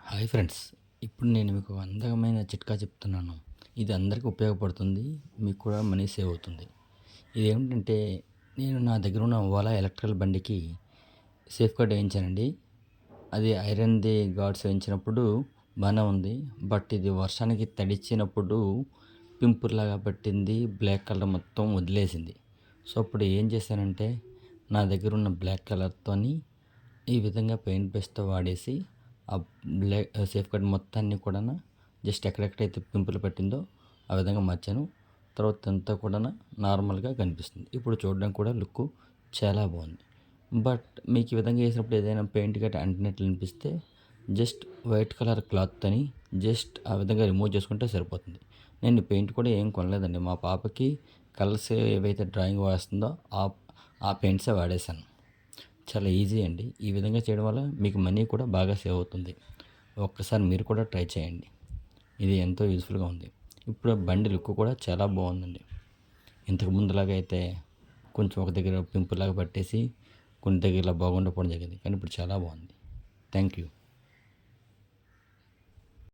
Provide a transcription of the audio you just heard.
Hi friends. ఇప్పుడు నేను మీకు ఒక అందమైన చిట్కా చెప్తున్నాను. ఇది అందరికీ ఉపయోగపడుతుంది. మీకు కూడా మనీ సేవ్ అవుతుంది. ఇదేమిటంటే నేను నా దగ్గర ఉన్న ఓలా ఎలక్ట్రికల్ బండికి సేఫ్ గార్డ్ వేయించానండి. అది ఐరన్‌ది గార్డ్స్ వేయించినప్పుడు బానే ఉంది. బట్ ఇది వర్షానికి తడిచినప్పుడు పింపుల్‌లాగా పట్టింది. బ్లాక్ కలర్ మొత్తం వదిలేసింది. సో, అప్పుడు ఏం చేశానంటే నా దగ్గర ఉన్న బ్లాక్ కలర్‌తోని ఈ విధంగా పెయింట్ బ్రష్‌తో వాడేసి ఆ సేఫ్ గార్డ్ మొత్తాన్ని కూడాను జస్ట్ ఎక్కడెక్కడైతే పింపుల్ పట్టిందో ఆ విధంగా మార్చాను. తర్వాత అంతా కూడాను నార్మల్‌గా కనిపిస్తుంది. ఇప్పుడు చూడడానికి కూడా లుక్కు చాలా బాగుంది. బట్ మీకు ఈ విధంగా ఏసినప్పుడు ఏదైనా పెయింట్ గట్రా అంటినట్లు అనిపిస్తే జస్ట్ వైట్ కలర్ క్లాత్‌తోని జస్ట్ ఆ విధంగా రిమూవ్ చేసుకుంటే సరిపోతుంది. నేను పెయింట్ కూడా ఏం కొనలేదండి. మా పాపకి కలర్స్ ఏవైతే డ్రాయింగ్ వేస్తుందో ఆ ఆ పెయింట్సే వాడేశాను. చాలా ఈజీ అండి. ఈ విధంగా చేయడం వల్ల మీకు మనీ కూడా బాగా సేవ్ అవుతుంది. ఒక్కసారి మీరు కూడా ట్రై చేయండి. ఇది ఎంతో యూజ్‌ఫుల్‌గా ఉంది. ఇప్పుడు బండి లుక్ కూడా చాలా బాగుందండి. ఇంతకు ముందులాగా అయితే కొంచెం ఒక దగ్గర పింపుల్‌లాగా పట్టేసి కొన్ని దగ్గరలా బాగుండకపోవడం జరిగింది. కానీ ఇప్పుడు చాలా బాగుంది. Thank you.